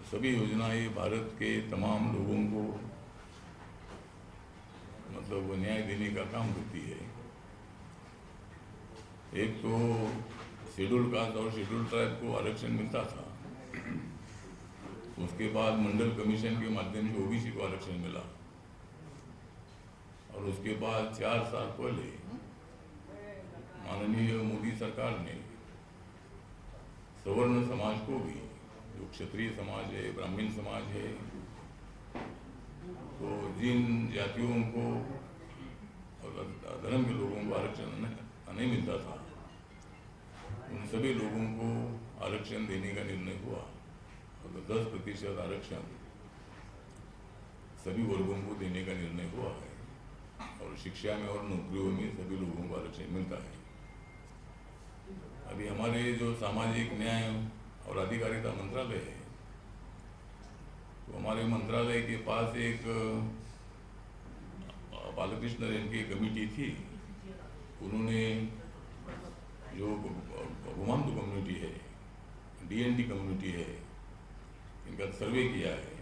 सभी योजनाएं भारत के तमाम लोगों को मतलब न्याय देने का काम करती है। एक तो शेड्यूल कास्ट और शेड्यूल ट्राइब को आरक्षण मिलता था, उसके बाद मंडल कमीशन के माध्यम से ओबीसी को आरक्षण मिला, और उसके बाद 4 साल पहले माननीय मोदी सरकार ने सवर्ण समाज को भी, जो क्षत्रिय समाज है, ब्राह्मण समाज है, तो जिन जातियों को और धर्म के लोगों को आरक्षण नहीं मिलता था, उन सभी लोगों को आरक्षण देने का निर्णय हुआ, और 10% आरक्षण सभी वर्गों को देने का निर्णय हुआ है, और शिक्षा में और नौकरियों में सभी लोगों को आरक्षण मिलता है। अभी हमारे जो सामाजिक न्याय और अधिकारिता मंत्रालय है, तो हमारे मंत्रालय के पास एक बालकृष्ण रेड्डी कमेटी थी। उन्होंने जो गुमांतु कम्युनिटी है, डीएनटी कम्युनिटी है, इनका सर्वे किया है।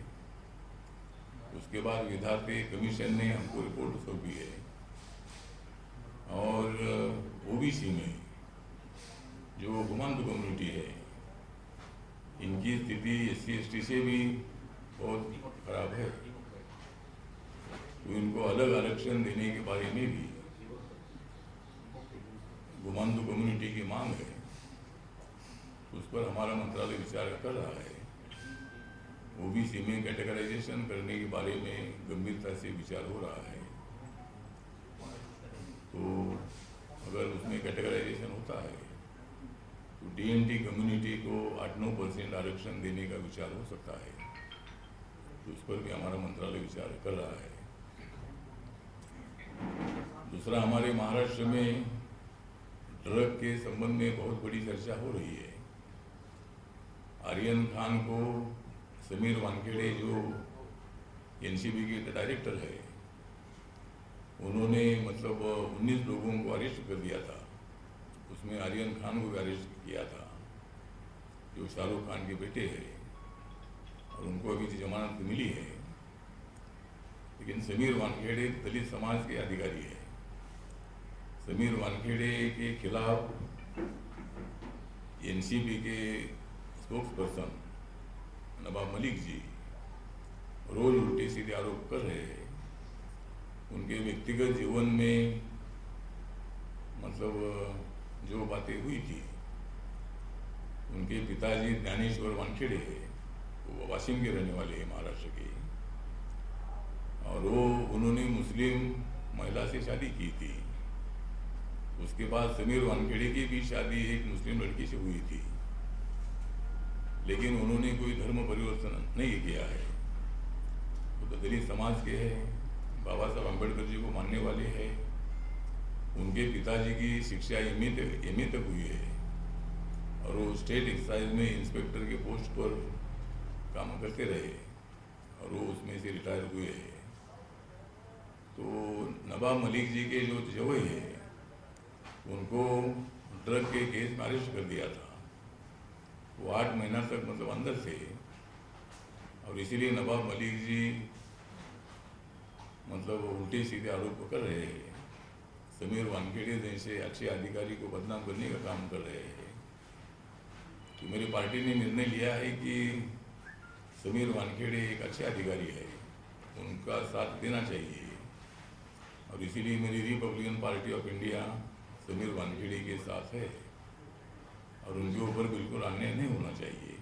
उसके बाद विधाते कमीशन ने हमको रिपोर्ट सौंपी है, और ओबीसी में जो गुमांतु कम्युनिटी है, इनकी स्थिति SC/ST से भी बहुत खराब है, तो इनको अलग आरक्षण देने के बारे में भी गुमांतु कम्युनिटी की मांग है। उस पर हमारा मंत्रालय विचार कर रहा है। ओबीसी में कैटेगराइजेशन करने के बारे में गंभीरता से विचार हो रहा है। तो अगर उसमें कैटेगराइजेशन होता है तो डीएनटी कम्युनिटी को 8-9% आरक्षण देने का विचार हो सकता है। तो उस पर भी हमारा मंत्रालय विचार कर रहा है। दूसरा, हमारे महाराष्ट्र में ड्रग के संबंध में बहुत बड़ी चर्चा हो रही है। आर्यन खान को समीर वानखेड़े जो एनसीबी के डायरेक्टर है, उन्होंने मतलब 19 लोगों को अरेस्ट कर दिया था। उसमें आर्यन खान को भी अरेस्ट किया था, जो शाहरुख खान के बेटे हैं, और उनको अभी जमानत मिली है। लेकिन समीर वानखेड़े दलित समाज के अधिकारी है। समीर वानखेड़े के खिलाफ एनसीबी के स्पोक्स पर्सन नवाब मलिक जी रोज उल्टे सीधे आरोप कर रहे हैं। उनके व्यक्तिगत जीवन में मतलब जो बातें हुई थी, उनके पिताजी ज्ञानेश्वर वानखेड़े है, वो वाशिम के रहने वाले हैं, महाराष्ट्र के, और उन्होंने मुस्लिम महिला से शादी की थी। उसके बाद समीर वानखेड़े की भी शादी एक मुस्लिम लड़की से हुई थी, लेकिन उन्होंने कोई धर्म परिवर्तन नहीं किया है। वो तो दलित समाज के हैं, बाबा साहब अम्बेडकर जी को मानने वाले हैं। उनके पिताजी की शिक्षा MA तक हुई है, और वो स्टेट एक्साइज में इंस्पेक्टर के पोस्ट पर काम करते रहे, और वो उसमें से रिटायर हुए हैं। तो नवाब मलिक जी के जो जवई है, उनको ड्रग के केस में अरेस्ट कर दिया था। वो 8 महीना तक मतलब अंदर थे, और इसीलिए नवाब मलिक जी मतलब उल्टे सीधे आरोप कर रहे हैं। समीर वानखेड़े जैसे अच्छे अधिकारी को बदनाम करने का काम कर रहे हैं। तो मेरी पार्टी ने निर्णय लिया है कि समीर वानखेड़े एक अच्छे अधिकारी है, उनका साथ देना चाहिए, और इसीलिए मेरी Republican party of India Sameer Wankhede के साथ है, और उनके ऊपर बिल्कुल अन्याय नहीं होना चाहिए।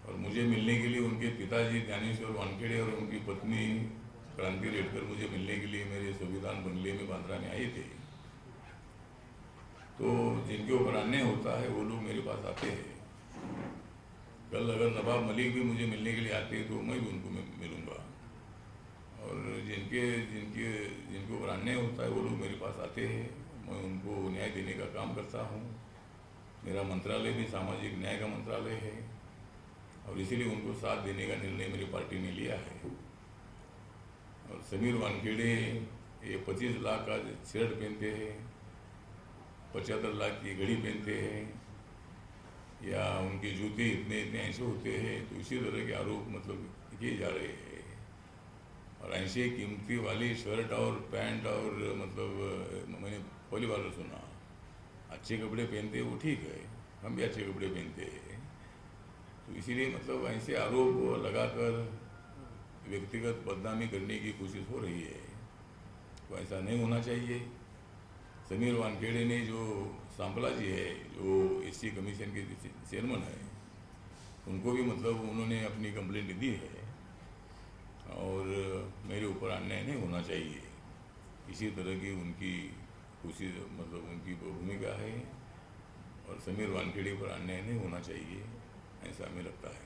और मुझे मिलने के लिए उनके पिताजी ज्ञानेश्वर वानखेड़े और उनकी पत्नी क्रांति रेडकर मुझे मिलने के लिए मेरे संविधान बंगले में बांद्रा में आए थे। तो जिनके ऊपर अन्याय होता है वो लोग मेरे पास आते हैं। कल अगर नवाब मलिक भी मुझे मिलने के लिए आते तो मैं भी उनको मिलूंगा, और जिनके ऊपर अन्याय होता है वो लोग मेरे पास आते हैं, मैं उनको न्याय देने का काम करता हूँ। मेरा मंत्रालय भी सामाजिक न्याय का मंत्रालय है, और इसीलिए उनको साथ देने का निर्णय मेरी पार्टी ने लिया है। और समीर वानखेड़े ये 25 लाख का शर्ट पहनते हैं, 75 लाख की घड़ी पहनते हैं, या उनके जूते इतने इतने ऐसे होते हैं, तो इसी तरह के आरोप मतलब किए जा रहे हैं। और ऐसे कीमती वाली शर्ट और पैंट और मतलब मैंने पहली बार सुना। अच्छे कपड़े पहनते वो ठीक है, हम भी अच्छे कपड़े पहनते हैं, तो इसीलिए मतलब ऐसे आरोप लगाकर व्यक्तिगत बदनामी करने की कोशिश हो रही है, तो ऐसा नहीं होना चाहिए। समीर वानखेड़े ने जो सांपला जी है, जो एससी कमीशन के चेयरमैन है, उनको भी मतलब उन्होंने अपनी कंप्लेंट दी है, और मेरे ऊपर अन्याय नहीं होना चाहिए। इसी तरह की उनकी कोशिश मतलब उनकी भूमिका है, और समीर वानखेड़े पर अन्याय नहीं होना चाहिए, ऐसा हमें लगता है।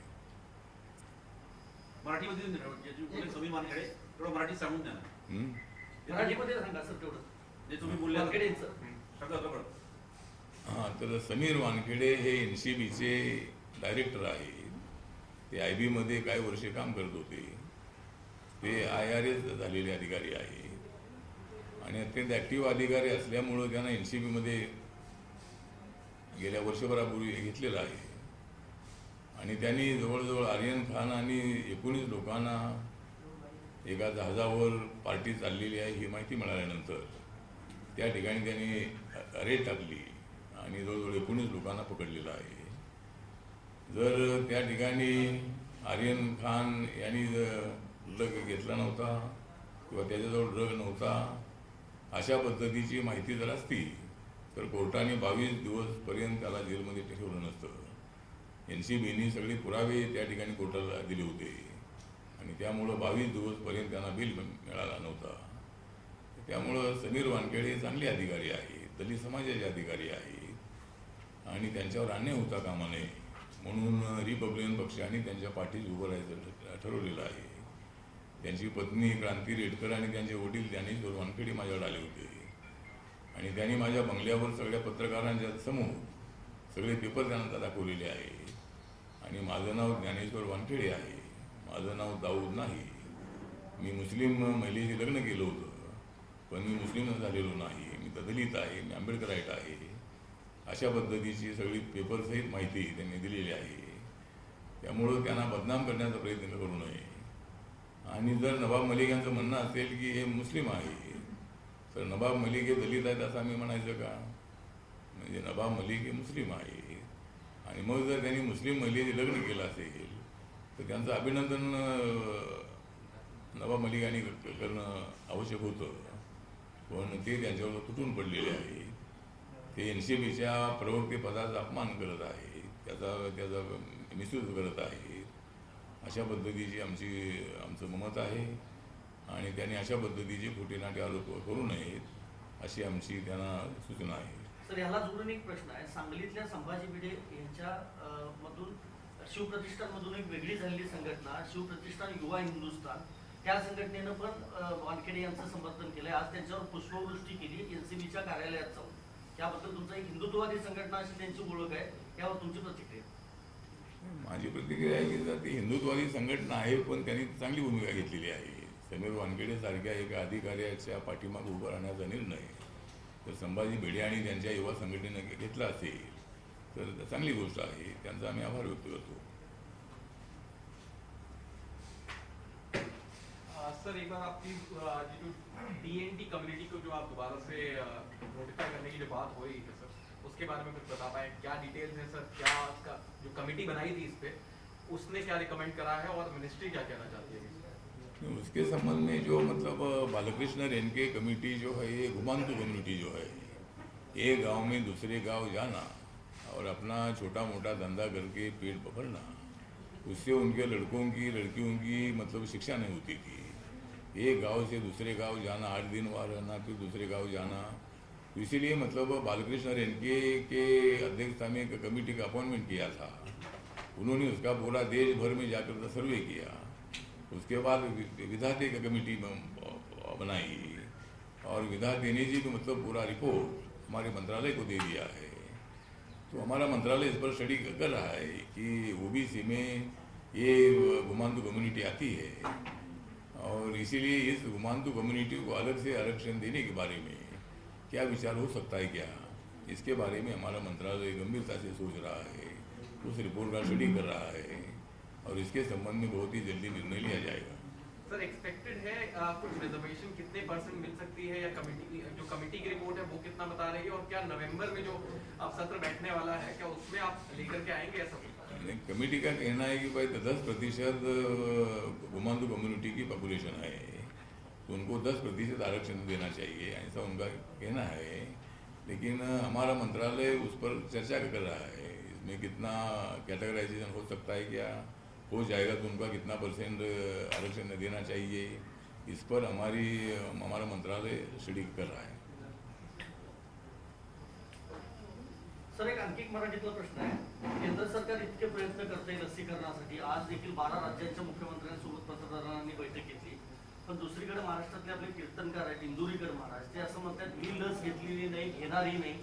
मराठीमध्ये समीर वानखेडे थोडं मराठी सांगून द्या ना। मराठीमध्ये सांगा सर तेवढं जे तुम्ही बोलले वानखेडेंचं. हां, तर समीर वानखेडे हे NCBचे डायरेक्टर आहेत. ते IB मध्ये काही वर्षे काम करत होते. ते IRS झालेले अधिकारी आहेत आणि अत्यंत ॲक्टिव्ह अधिकारी असल्यामुळं त्यांना NCBमध्ये गेल्या वर्षभरापूर्वी घेतलेलं आहे. आणि त्यांनी जवळजवळ आर्यन खान आणि 19 लोकांना एका जहाजावर पार्टी चाललेली आहे ही माहिती मिळाल्यानंतर त्या ठिकाणी त्यांनी रेड टाकली आणि जवळजवळ 19 लोकांना पकडलेलं आहे. जर त्या ठिकाणी आर्यन खान यांनी ड्रग घेतला नव्हता किंवा त्याच्याजवळ ड्रग नव्हता अशा पद्धतीची माहिती जर असती तर कोर्टाने 22 दिवसपर्यंत त्याला जेलमध्ये ठेवलं नसतं. NCBने सगळे पुरावे त्या ठिकाणी कोर्टाला दिले होते आणि त्यामुळं 22 दिवसपर्यंत त्यांना बिल मिळाला नव्हता. त्यामुळं समीर वानखेडे चांगले अधिकारी आहेत, दलित समाजाचे अधिकारी आहेत आणि त्यांच्यावर अन्याय होता कामा नये म्हणून रिपब्लिकन पक्षाने त्यांच्या पाठीशी उभं राहायचं ठरवलेलं आहे. त्यांची पत्नी क्रांती रेडकर आणि त्यांचे वडील ज्ञानेश्वर वानखेडे माझ्याकडे आले होते आणि त्यांनी माझ्या बंगल्यावर सगळ्या पत्रकारांच्या समोर सगळे पेपर त्यांना दाखवलेले आहे आणि माझं नाव ज्ञानेश्वर वानखेडे आहे, माझं नाव दाऊद नाही. मी मुस्लिम महिलेशी लग्न केलं होतं पण मी मुस्लिम झालेलो नाही, मी तर दलित आहे, मी आंबेडकराईट आहे, अशा पद्धतीची सगळी पेपरसहित माहिती त्यांनी दिलेली आहे. त्यामुळं त्यांना बदनाम करण्याचा प्रयत्न करू नये. आणि जर नवाब मलिक यांचं म्हणणं असेल की हे मुस्लिम आहे तर नवाब मलिक हे दलित आहेत असं आम्ही म्हणायचं का? म्हणजे नवाब मलिक हे मुस्लिम आहे आणि मग जर त्यांनी मुस्लिम महिलेचे लग्न केलं असेल तर त्यांचं अभिनंदन नवाब मलिकांनी करणं आवश्यक होतं, पण ते त्यांच्यावर तुटून पडलेले आहे. ते NCBच्या प्रवक्तेपदाचा अपमान करत आहे, त्याचा मिसयूज करत आहे. अशा पद्धतीची आमचं मत आहे आणि त्यांनी अशा पद्धतीचे खोटेनाटे आरोप करू नयेत अशी आमची त्यांना सूचना आहे. सर याला जोडून एक प्रश्न आहे. सांगलीतल्या संभाजी भिडे यांच्या मधून शिवप्रतिष्ठानमधून एक वेगळी झालेली संघटना शिवप्रतिष्ठान युवा हिंदुस्थान, त्या संघटनेनं पण वानखेडे यांचं समर्थन केलंय. आज त्यांच्यावर पुष्पवृष्टी केली NCBच्या कार्यालयात जाऊन. त्याबद्दल तुमचा एक हिंदुत्ववादी संघटना अशी त्यांची ओळख आहे, यावर तुमची प्रतिक्रिया? माझी प्रतिक्रिया आहे की ती हिंदुत्ववादी संघटना आहे पण त्यांनी चांगली भूमिका घेतलेली आहे. समीर वानखेडे सारख्या एका अधिकाऱ्याच्या पाठीमागे उभं राहण्याचा निर्णय तर संभाजी भिडे आणि त्यांच्या युवा संघटनेनं घेतला असेल तर चांगली गोष्ट आहे, त्यांचा आम्ही आभार व्यक्त करतो. सर एक बार आपकी जो TNT कम्युनिटी को जो आप दोबारा से नोटिफाई करने की जो बात हो रही है सर, उसके बारे में कुछ बता पाएं? क्या डिटेल्स हैं सर? क्या उसका जो कमेटी बनाई थी इस पे उसने क्या रिकमेंड करा है और मिनिस्ट्री क्या कहना चाहती है? उसके संबंध में जो मतलब बालकृष्ण रेणके कमेटी जो है ये घुमांतु कम्युनिटी जो है, एक गांव में दूसरे गांव जाना और अपना छोटा मोटा धंधा करके पेट पकड़ना, उससे उनके लड़कों की लड़कियों की मतलब शिक्षा नहीं होती थी. एक गांव से दूसरे गांव जाना, 8 दिन वहाँ रहना, फिर दूसरे गांव जाना. तो इसीलिए मतलब बालकृष्ण रेणके के अध्यक्षता में एक कमेटी का अपॉइंटमेंट किया था. उन्होंने उसका पूरा देश भर में जाकर सर्वे किया. उसके बाद विधाते का कमेटी बनाई और विधाते ने जी को मतलब पूरा रिपोर्ट हमारे मंत्रालय को दे दिया है. तो हमारा मंत्रालय इस पर स्टडी कर रहा है कि OBC में ये घुमांतु कम्युनिटी आती है और इसीलिए इस घुमांतु कम्युनिटी को अलग से आरक्षण देने के बारे में क्या विचार हो सकता है क्या, इसके बारे में हमारा मंत्रालय गंभीरता से सोच रहा है उस रिपोर्ट का स्टडी कर रहा है और इसके संबंध में बहुत ही जल्दी निर्णय लिया जाएगा। सर एक्सपेक्टेड है कुछ रिजर्वेशन कितने परसेंट मिल सकती है, या कमेटी की रिपोर्ट है वो कितना बता रही है, और क्या नवंबर में जो अब सत्र बैठने वाला है क्या उसमें आप लेकर के आएंगे ऐसा कुछ? कमेटी का कहना है कि भाई 10% घुमांदू कम्युनिटी की पॉपुलेशन है तो उनको 10% आरक्षण देना चाहिए, ऐसा उनका कहना है। लेकिन हमारा मंत्रालय उस पर चर्चा कर रहा है, इसमें कितना कैटेगराइजेशन हो सकता है, क्या हो जाएगा तो उनका कितना % आरक्षण देना चाहिए, इस पर हमारा मंत्रालय स्टडी कर रहा है। सर एक आणखी एक मराठीतला प्रश्न आहे, केंद्र सरकार इतके प्रयत्न करते लसीकरणासाठी, आज देखील 12 राज्यांच्या मुख्यमंत्र्यांसोबत पंतप्रधानांनी बैठक घेतली, पण दुसरीकडे महाराष्ट्रातले आपले कीर्तनकार आहेत इंदुरीकर महाराज, ते असं म्हणतात मी लस घेतलेली नाही, घेणारही नाही,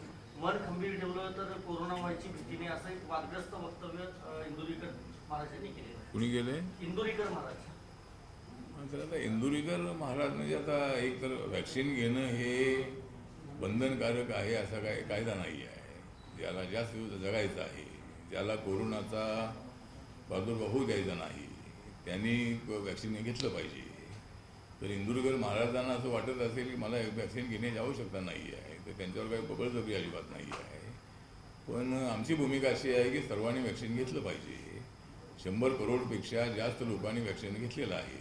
मन खंबीर ठेवलं तर कोरोना व्हायची भीती नाही, असं एक वादग्रस्त वक्तव्य इंदुरीकर महाराजांनी केलेलं आहे। कुणी गेले? इंदुरीकर महाराज। तर आता इंदुरीकर महाराज म्हणजे आता एक तर वॅक्सिन घेणं हे बंधनकारक आहे असा काय कायदा नाही आहे। ज्याला जास्त दिवस जगायचं आहे, ज्याला कोरोनाचा प्रादुर्भाव होऊ द्यायचा नाही, त्यांनी वॅक्सिन घेतलं पाहिजे। तर इंदुरीकर महाराजांना असं वाटत असेल की मला वॅक्सिन घेण्याची आवश्यकता नाही आहे तर त्यांच्यावर काही बळजबरी अजिबात नाही आहे। पण आमची भूमिका अशी आहे की सर्वांनी वॅक्सिन घेतलं पाहिजे। 100 करोडपेक्षा जास्त लोकांनी वॅक्सिन घेतलेलं आहे,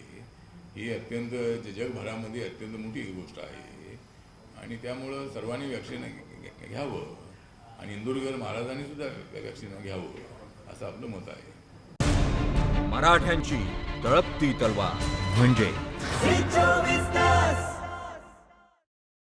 ही अत्यंत जगभरामध्ये अत्यंत मोठी गोष्ट आहे आणि त्यामुळं सर्वांनी वॅक्सिन घ्यावं आणि इंदुरीकर महाराजांनी सुद्धा वॅक्सिन घ्यावं असं आपलं मत आहे। मराठ्यांची तळपती तलवार म्हणजे